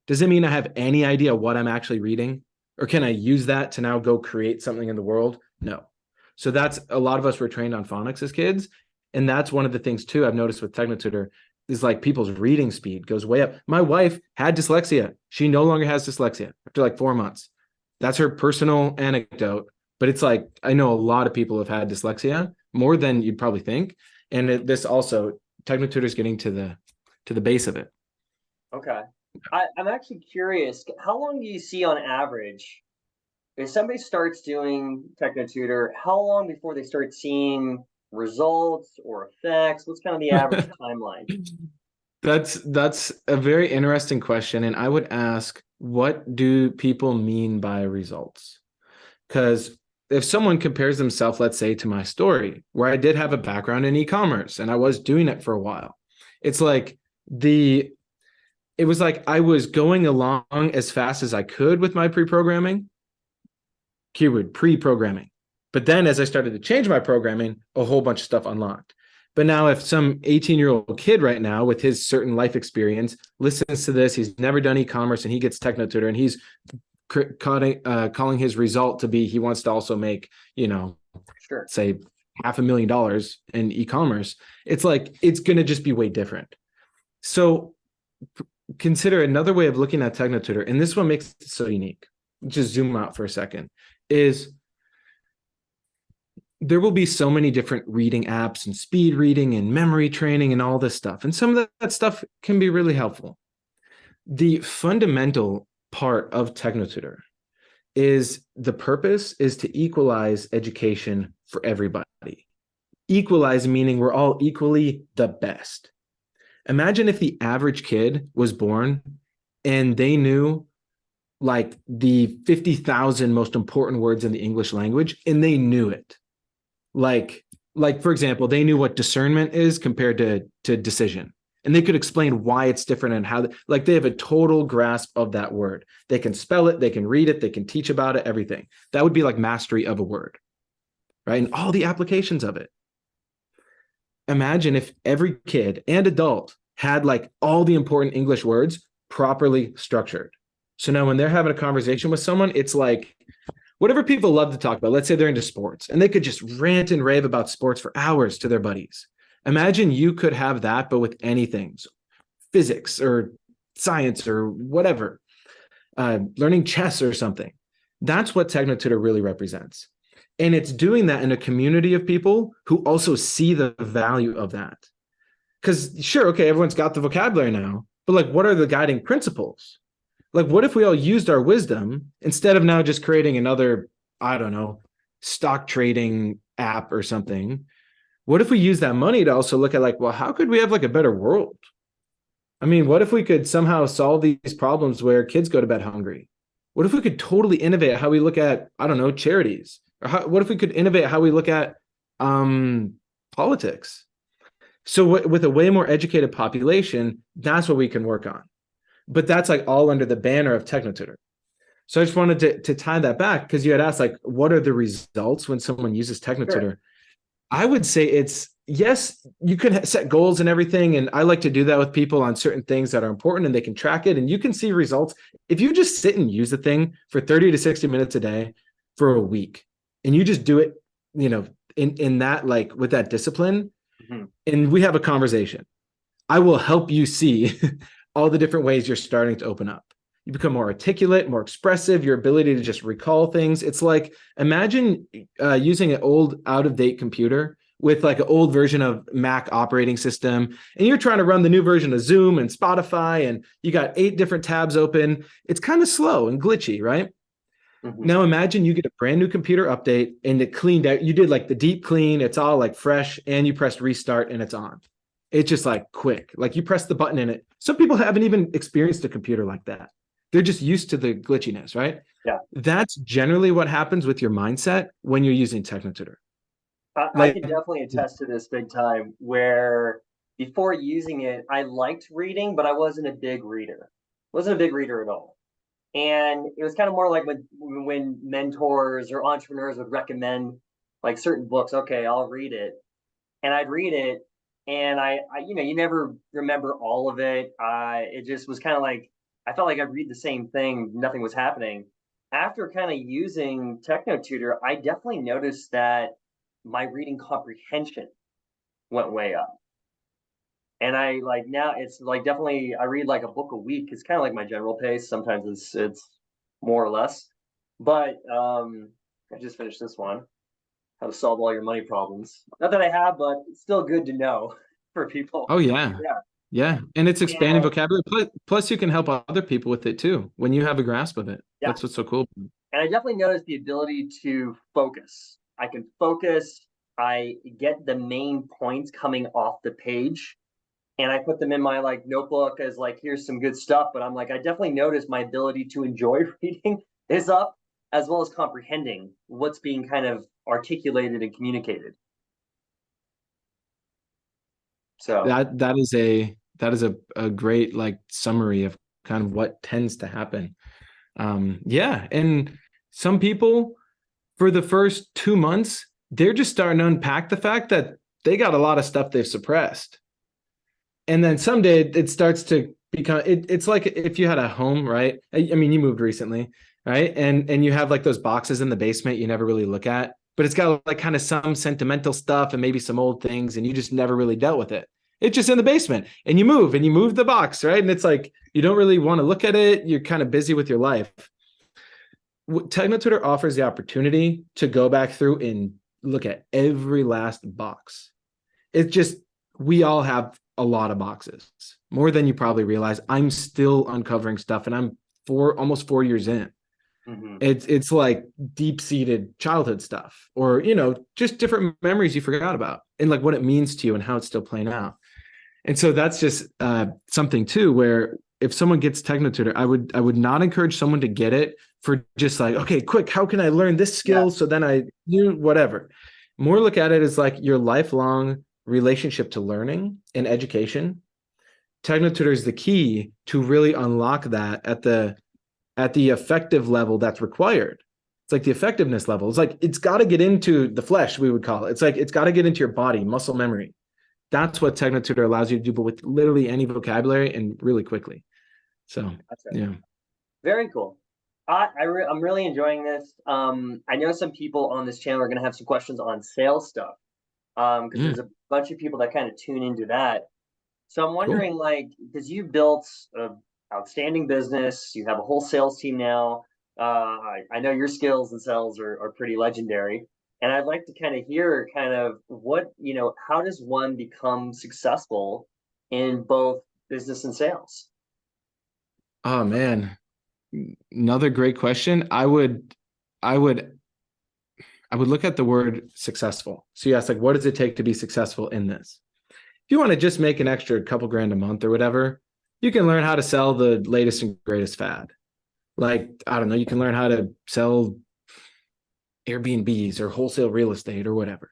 Does it mean I have any idea what I'm actually reading? Or can I use that to now go create something in the world? No. So that's, a lot of us were trained on phonics as kids. And that's one of the things too I've noticed with TechnoTutor is like people's reading speed goes way up. My wife had dyslexia. She no longer has dyslexia after like 4 months. That's her personal anecdote. But it's like, I know a lot of people have had dyslexia, more than you'd probably think. And this also, TechnoTutor is getting to the base of it. Okay. I'm actually curious, how long do you see on average, if somebody starts doing TechnoTutor, how long before they start seeing results or effects? What's kind of the average timeline? That's a very interesting question. And I would ask, what do people mean by results? Because if someone compares themselves, let's say, to my story, where I did have a background in e-commerce and I was doing it for a while, it's like it was like I was going along as fast as I could with my pre-programming. Keyword, pre-programming. But then as I started to change my programming, a whole bunch of stuff unlocked. But now if some 18-year-old kid right now with his certain life experience listens to this, he's never done e-commerce, and he gets TechnoTutor, and he's calling his result to be, he wants to also make, Sure. say $500,000 in e-commerce. It's like, it's going to just be way different. So consider another way of looking at TechnoTutor, and this one makes it so unique. Just zoom out for a second. Is there will be so many different reading apps and speed reading and memory training and all this stuff. And some of that stuff can be really helpful. The fundamental part of TechnoTutor is the purpose is to equalize education for everybody. Equalize meaning we're all equally the best. Imagine if the average kid was born and they knew like the 50,000 most important words in the English language, and they knew it. Like for example, they knew what discernment is compared to decision. and they could explain why it's different and how, like, they have a total grasp of that word. They can spell it, they can read it, they can teach about it, everything. That would be like mastery of a word, right? And all the applications of it. Imagine if every kid and adult had like all the important English words properly structured. So now when they're having a conversation with someone, it's like whatever people love to talk about. Let's say they're into sports and they could just rant and rave about sports for hours to their buddies. Imagine you could have that, but with anything, so physics or science or whatever, learning chess or something. That's what TechnoTutor really represents. And it's doing that in a community of people who also see the value of that. Because sure, okay, everyone's got the vocabulary now, but like, what are the guiding principles? Like, what if we all used our wisdom instead of now just creating another, I don't know, stock trading app or something? What if we use that money to also look at like, well, how could we have like a better world? I mean, what if we could somehow solve these problems where kids go to bed hungry? What if we could totally innovate how we look at, I don't know, charities? Or what if we could innovate how we look at politics? So with a way more educated population, that's what we can work on. But that's like all under the banner of TechnoTutor. So I just wanted to tie that back because you had asked like, what are the results when someone uses TechnoTutor? Sure. I would say it's, yes, you can set goals and everything. And I like to do that with people on certain things that are important and they can track it and you can see results. If you just sit and use the thing for 30 to 60 minutes a day for a week and you just do it, you know, in that, like with that discipline, and we have a conversation, I will help you see all the different ways you're starting to open up. You become more articulate, more expressive, your ability to just recall things. It's like, imagine using an old out-of-date computer with like an old version of Mac operating system, and you're trying to run the new version of Zoom and Spotify, and you got 8 different tabs open. It's kind of slow and glitchy, right? Now imagine you get a brand new computer update and it cleaned out. You did like the deep clean. It's all like fresh and you pressed restart and it's on. It's just like quick, like you press the button in it. Some people haven't even experienced a computer like that. They're just used to the glitchiness, right? Yeah. That's generally what happens with your mindset when you're using TechnoTutor. I can definitely attest to this big time where before using it, I liked reading, but I wasn't a big reader. Wasn't a big reader at all. And it was kind of more like when mentors or entrepreneurs would recommend like certain books. Okay, I'll read it, and I'd read it, and I you know, you never remember all of it. It just was kind of like I felt like I'd read the same thing, nothing was happening. After kind of using TechnoTutor, I definitely noticed that my reading comprehension went way up. And I like now it's like definitely I read like a book a week. It's kind of like my general pace. Sometimes it's more or less. But I just finished this one. How to solve all your money problems. Not that I have, but it's still good to know for people. Oh yeah. Yeah. Yeah. And it's expanding And, vocabulary. Plus you can help other people with it too when you have a grasp of it. yeah. That's what's so cool. And I definitely noticed the ability to focus. I can focus. I get the main points coming off the page. And I put them in my like notebook as like, here's some good stuff. But I'm like, I definitely noticed my ability to enjoy reading is up, as well as comprehending what's being kind of articulated and communicated. So that is a great like summary of kind of what tends to happen. Yeah. And some people for the first 2 months, they're just starting to unpack the fact that they got a lot of stuff they've suppressed. And then someday it starts to become, it's like if you had a home, right? I mean, you moved recently, right? And you have like those boxes in the basement you never really look at, but it's got like kind of some sentimental stuff and maybe some old things, and you just never really dealt with it. It's just in the basement and you move the box, right? And it's like, you don't really want to look at it. You're kind of busy with your life. TechnoTutor offers the opportunity to go back through and look at every last box. It's just, we all have a lot of boxes, more than you probably realize. I'm still uncovering stuff and I'm almost 4 years in. It's like deep-seated childhood stuff, or, you know, just different memories you forgot about and like what it means to you and how it's still playing out. And so that's just something too, where if someone gets TechnoTutor, I would not encourage someone to get it for just like, okay, quick, how can I learn this skill? So then I do whatever. More look at it as like your lifelong relationship to learning and education. TechnoTutor is the key to really unlock that at the effective level that's required. It's like the effectiveness level. It's like it's got to get into the flesh, we would call it. It's like it's got to get into your body, muscle memory. That's what TechnoTutor allows you to do, but with literally any vocabulary and really quickly. So, yeah. Very cool. I'm really enjoying this. I know some people on this channel are going to have some questions on sales stuff, because there's a bunch of people that kind of tune into that. So I'm wondering, like, because you built an outstanding business, you have a whole sales team now. I know your skills in sales are pretty legendary, and I'd like to kind of hear kind of what, how does one become successful in both business and sales? Oh man, another great question. I would look at the word successful. So you ask, like, what does it take to be successful in this? If you want to just make an extra couple grand a month or whatever, you can learn how to sell the latest and greatest fad. Like, I don't know, you can learn how to sell Airbnbs or wholesale real estate or whatever.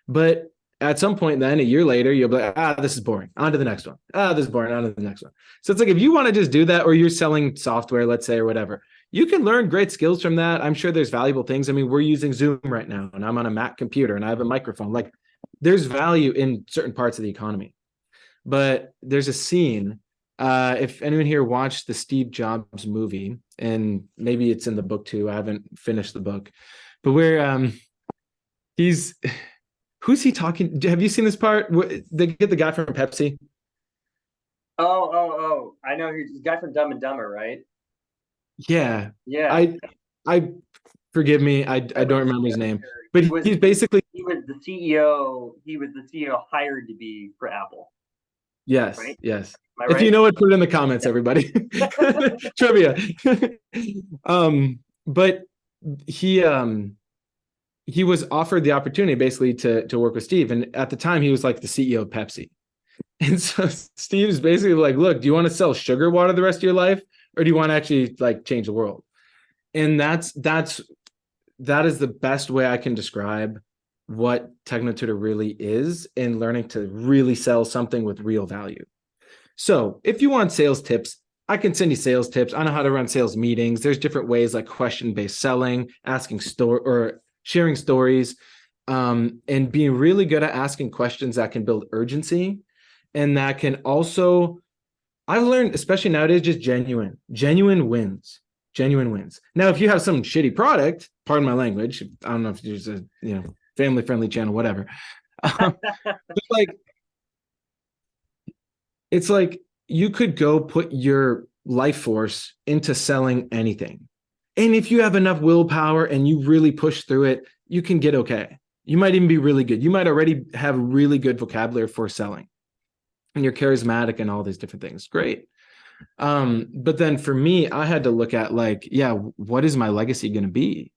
But at some point then, a year later, you'll be like, this is boring. On to the next one. This is boring. On to the next one. So it's like, if you want to just do that, or you're selling software, let's say, or whatever, you can learn great skills from that. I'm sure there's valuable things. I mean, we're using Zoom right now, and I'm on a Mac computer, and I have a microphone. Like, there's value in certain parts of the economy. But there's a scene, if anyone here watched the Steve Jobs movie, and maybe it's in the book too, I haven't finished the book, but where who's he talking? Have you seen this part? They get the guy from Pepsi. Oh! I know he's the guy from Dumb and Dumber, right? Yeah. Yeah. I forgive me, I don't remember his name, but he's basically he was the CEO. He was the CEO hired to be for Apple. Yes, right? yes. Am I If right? you know it, put it in the comments, everybody. Trivia. But he was offered the opportunity basically to work with Steve. And at the time, he was like the CEO of Pepsi. And so Steve's basically like, look, do you want to sell sugar water the rest of your life? Or do you want to actually like change the world? And that is the best way I can describe what TechnoTutor really is in learning to really sell something with real value. So if you want sales tips, I can send you sales tips. I know how to run sales meetings. There's different ways like question-based selling, asking or sharing stories, and being really good at asking questions that can build urgency. And that can also, I've learned, especially nowadays, just genuine wins. Genuine wins. Now, if you have some shitty product, pardon my language, I don't know if there's a family-friendly channel, whatever. But like, it's like you could go put your life force into selling anything. And if you have enough willpower and you really push through it, you can get okay. You might even be really good. You might already have really good vocabulary for selling. And you're charismatic and all these different things. Great. But then for me, I had to look at like, what is my legacy going to be?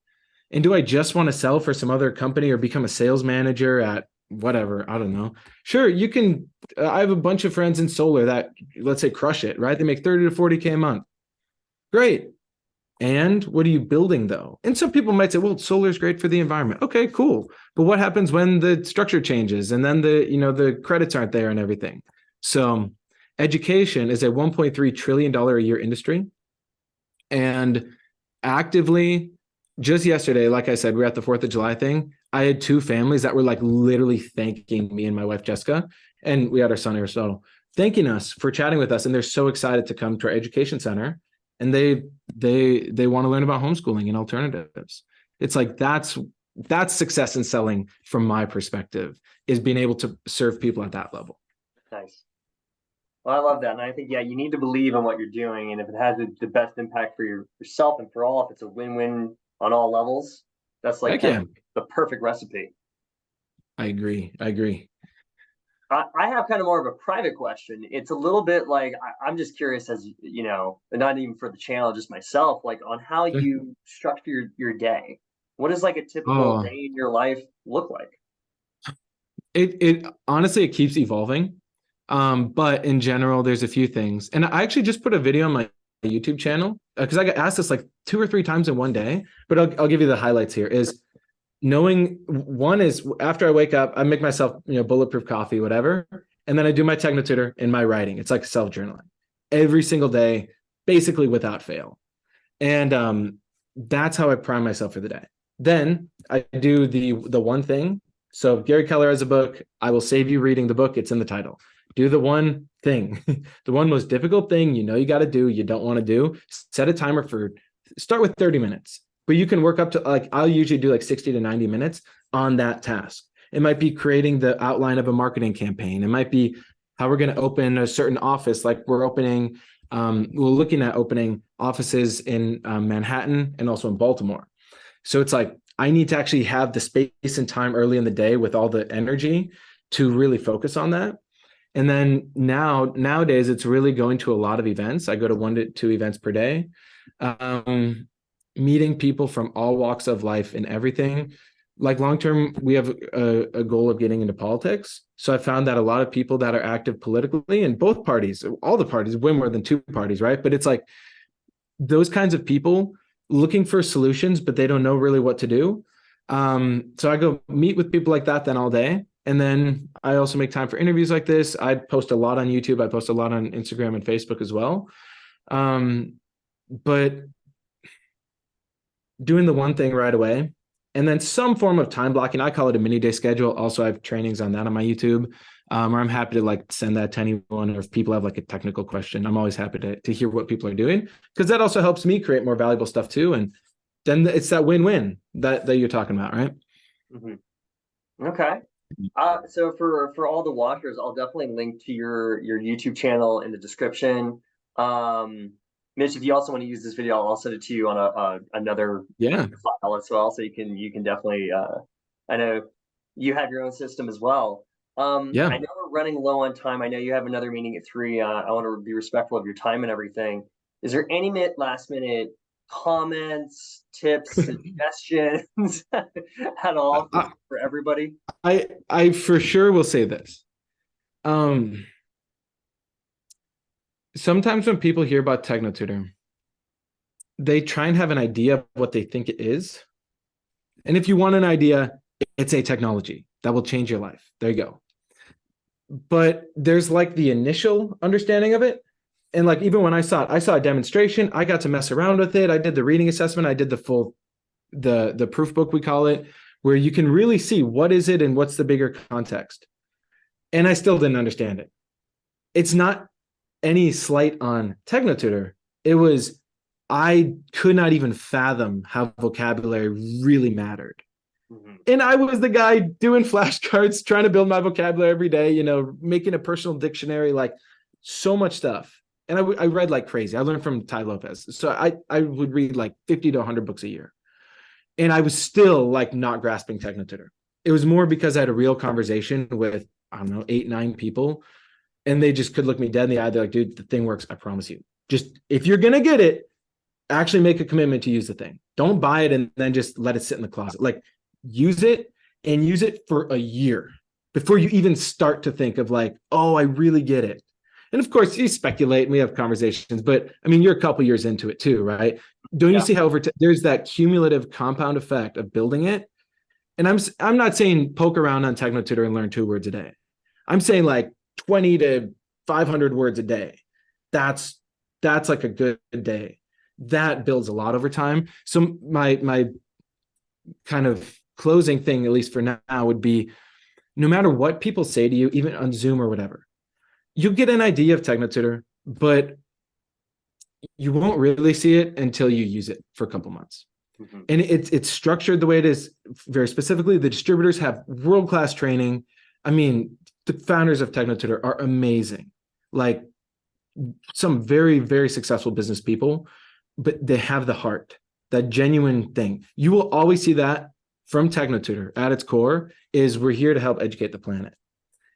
And do I just want to sell for some other company or become a sales manager at whatever? I don't know. Sure, you can. I have a bunch of friends in solar that, let's say, crush it, right? They make 30 to 40K a month. Great. And what are you building though? And some people might say, well, solar is great for the environment. Okay, cool. But what happens when the structure changes and then the credits aren't there and everything? So education is a $1.3 trillion a year industry. And actively, just yesterday, like I said, we were at the 4th of July thing. I had 2 families that were like literally thanking me and my wife, Jessica, and we had our son Aristotle, thanking us for chatting with us. And they're so excited to come to our education center. And they want to learn about homeschooling and alternatives. It's like that's success in selling from my perspective, is being able to serve people at that level. Nice. Well, I love that. And I think, you need to believe in what you're doing. And if it has the best impact for yourself and for all, if it's a win-win on all levels, that's like the perfect recipe. I agree. I have kind of more of a private question. It's a little bit like, I'm just curious, as not even for the channel, just myself, like on how you structure your day. What does like a typical day in your life look like? It honestly, it keeps evolving. But in general, there's a few things. And I actually just put a video on my YouTube channel because I got asked this like 2 or 3 times in one day, but I'll give you the highlights here. Is knowing, one is after I wake up, I make myself, bulletproof coffee, whatever. And then I do my TechnoTutor and my writing. It's like self-journaling every single day, basically without fail. And that's how I prime myself for the day. Then I do the one thing. So Gary Keller has a book. I will save you reading the book. It's in the title. Do the one thing, the one most difficult thing you got to do, you don't want to do. Set a timer start with 30 minutes, but you can work up to like, I'll usually do like 60 to 90 minutes on that task. It might be creating the outline of a marketing campaign. It might be how we're going to open a certain office. Like we're looking at opening offices in Manhattan and also in Baltimore. So it's like, I need to actually have the space and time early in the day with all the energy to really focus on that. And then nowadays, it's really going to a lot of events. I go to 1 to 2 events per day, meeting people from all walks of life and everything. Like long-term, we have a goal of getting into politics. So I found that a lot of people that are active politically in both parties, all the parties, way more than 2 parties, right? But it's like those kinds of people looking for solutions, but they don't know really what to do. So I go meet with people like that then all day. And then I also make time for interviews like this. I post a lot on YouTube. I post a lot on Instagram and Facebook as well. But doing the one thing right away, and then some form of time blocking. I call it a mini day schedule. Also, I have trainings on that on my YouTube, where I'm happy to like send that to anyone, or if people have like a technical question, I'm always happy to hear what people are doing, because that also helps me create more valuable stuff too. And then it's that win-win that you're talking about, right? Mm-hmm. Okay. So for all the watchers, I'll definitely link to your YouTube channel in the description. Mitch, if you also want to use this video, I'll send it to you on another file as well, so you can definitely. I know you have your own system as well. I know we're running low on time. I know you have another meeting at 3. I want to be respectful of your time and everything. Is there any last minute comments, tips, suggestions at all for everybody? I for sure will say this. Sometimes when people hear about TechnoTutor, they try and have an idea of what they think it is. And if you want an idea, it's a technology that will change your life. There you go. But there's like the initial understanding of it. And like, even when I saw a demonstration, I got to mess around with it. I did the reading assessment. I did the full, the proof book, we call it, where you can really see what is it and what's the bigger context. And I still didn't understand it. It's not any slight on TechnoTutor. It was, I could not even fathom how vocabulary really mattered. Mm-hmm. And I was the guy doing flashcards, trying to build my vocabulary every day, making a personal dictionary, like so much stuff. And I read like crazy. I learned from Ty Lopez. So I would read like 50 to 100 books a year. And I was still like not grasping TechnoTutor. It was more because I had a real conversation with, I don't know, 8, 9 people. And they just could look me dead in the eye. They're like, dude, the thing works. I promise you. Just, if you're going to get it, actually make a commitment to use the thing. Don't buy it and then just let it sit in the closet. Like, use it, and use it for a year before you even start to think of like, oh, I really get it. And of course, you speculate and we have conversations, but I mean, you're a couple years into it too, right? Don't you see how there's that cumulative compound effect of building it? And I'm not saying poke around on TechnoTutor and learn 2 words a day. I'm saying like 20 to 500 words a day. That's like a good day. That builds a lot over time. So my kind of closing thing, at least for now, would be, no matter what people say to you, even on Zoom or whatever, you'll get an idea of TechnoTutor, but you won't really see it until you use it for a couple months. Mm-hmm. And it's structured the way it is very specifically. The distributors have world-class training. I mean, the founders of TechnoTutor are amazing. Like, some very, very successful business people, but they have the heart, that genuine thing. You will always see that from TechnoTutor at its core is, we're here to help educate the planet.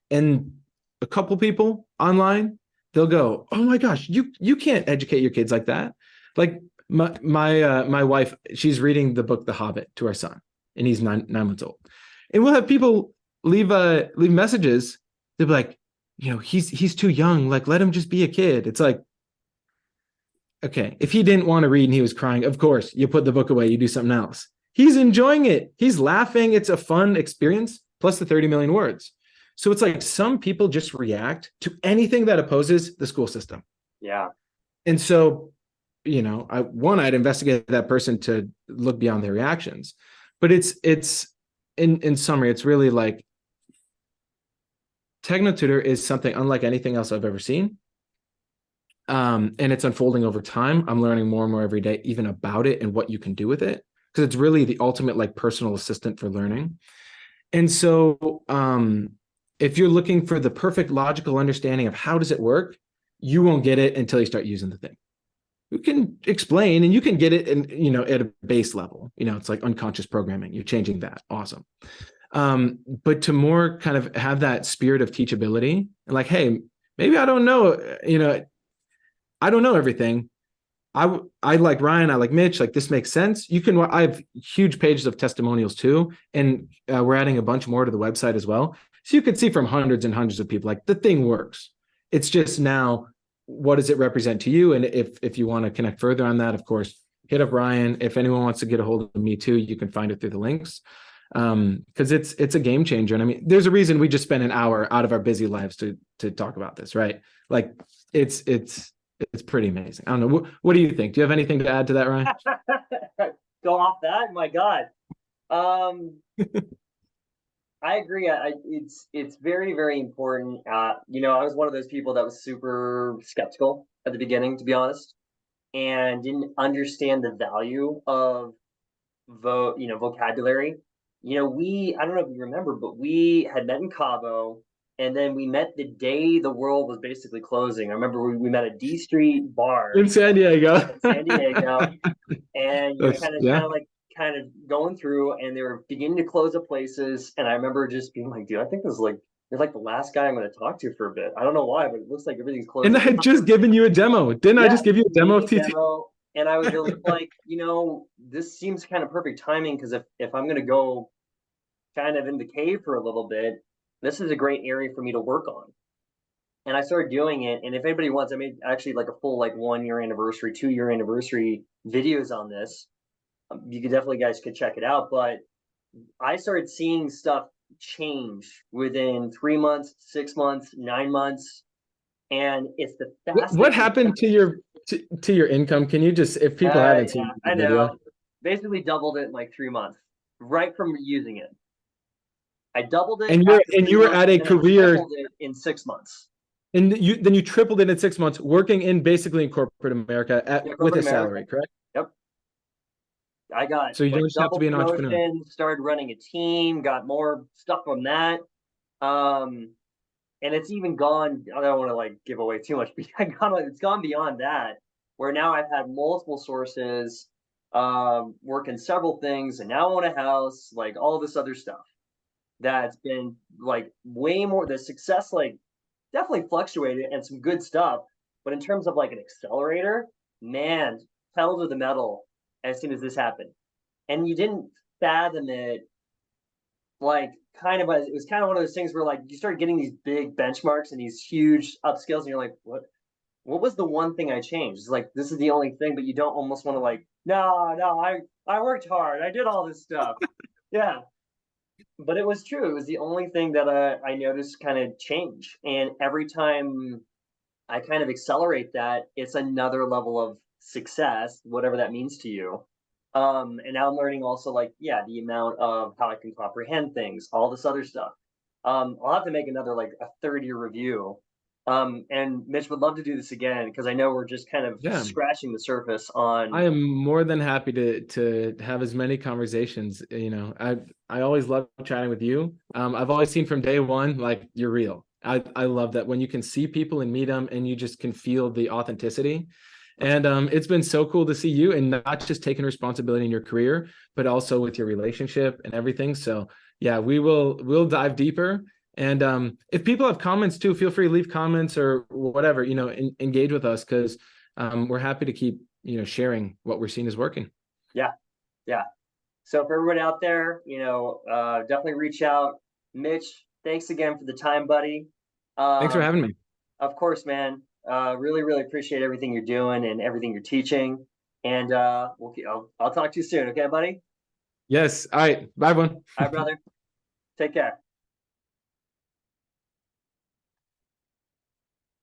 And a couple people online, they'll go, oh my gosh, you can't educate your kids like that. Like my wife, she's reading the book The Hobbit to our son, and he's 9 months old. And we'll have people leave messages. They'll be like, he's too young. Like, let him just be a kid. It's like, okay, if he didn't want to read and he was crying, of course, you put the book away, you do something else. He's enjoying it. He's laughing. It's a fun experience, plus the 30 million words. So it's like some people just react to anything that opposes the school system. Yeah. And so, I'd investigate that person to look beyond their reactions. But it's in summary, it's really like TechnoTutor is something unlike anything else I've ever seen. And it's unfolding over time. I'm learning more and more every day, even about it and what you can do with it, because it's really the ultimate like personal assistant for learning. And so if you're looking for the perfect logical understanding of how does it work, you won't get it until you start using the thing. You can explain and you can get it in, at a base level. It's like unconscious programming. You're changing that. Awesome. But to more kind of have that spirit of teachability and like, hey, maybe I don't know, I don't know everything. I like Ryan, I like Mitch, like this makes sense. I have huge pages of testimonials too. And we're adding a bunch more to the website as well. So you could see from hundreds and hundreds of people, like the thing works. It's just now, what does it represent to you? And if you want to connect further on that, of course, hit up Ryan. If anyone wants to get a hold of me too, you can find it through the links. Because it's a game changer. And I mean, there's a reason we just spend an hour out of our busy lives to talk about this, right? Like it's pretty amazing. I don't know. What do you think? Do you have anything to add to that, Ryan? Go off that? My God. I agree. It's very, very important. I was one of those people that was super skeptical at the beginning, to be honest, and didn't understand the value of vocabulary. I don't know if you remember, but we had met in Cabo, and then we met the day the world was basically closing. I remember we met at D Street Bar In San Diego. And kind of going through, and they were beginning to close up places. And I remember just being like, dude, I think this is like you're like the last guy I'm going to talk to for a bit. I don't know why, but it looks like everything's closing. And I had just given you a demo. Didn't I just give you a demo of TT? And I was really like, this seems kind of perfect timing, because if I'm going to go kind of in the cave for a little bit, this is a great area for me to work on. And I started doing it. And if anybody wants, I made actually like a full like 1 year anniversary, 2 year anniversary videos on this. You guys could check it out. But I started seeing stuff change within 3 months, 6 months, 9 months. And it's the fastest. What happened to your income? Can you just, if people haven't seen the video? Basically doubled it in like 3 months, right from using it. I doubled it. And you were at a career in 6 months. And you tripled it in 6 months, working basically in corporate America with a salary, correct? Yep. I got so you don't just have to be an entrepreneur. Started running a team, got more stuff from that. And it's even gone. I don't want to like give away too much, but it's gone beyond that, where now I've had multiple sources, work in several things, and now own a house, like all this other stuff. That's been like way more. The success, like, definitely fluctuated and some good stuff, but in terms of like an accelerator, man, pedal to the metal as soon as this happened. And you didn't fathom it, like it was kind of one of those things where like you start getting these big benchmarks and these huge upskills, and you're like, what was the one thing I changed? It's like, this is the only thing, but you don't almost want to like, no, I worked hard, I did all this stuff. Yeah. But it was true. It was the only thing that I noticed kind of change. And every time I kind of accelerate that, it's another level of success, whatever that means to you. And now I'm learning also, like, the amount of how I can comprehend things, all this other stuff. I'll have to make another, like, a third-year review. And Mitch would love to do this again, because I know we're just kind of scratching the surface on. I am more than happy to have as many conversations. I always love chatting with you. I've always seen from day one, like, you're real. I love that when you can see people and meet them, and you just can feel the authenticity. And it's been so cool to see you, and not just taking responsibility in your career, but also with your relationship and everything. So yeah, we'll dive deeper. And if people have comments too, feel free to leave comments or whatever, engage with us, because we're happy to keep, sharing what we're seeing is working. Yeah. So for everyone out there, definitely reach out. Mitch, thanks again for the time, buddy. Thanks for having me. Of course, man. Really, really appreciate everything you're doing and everything you're teaching. And I'll talk to you soon. Okay, buddy? Yes. All right. Bye, everyone. All right, brother. Take care.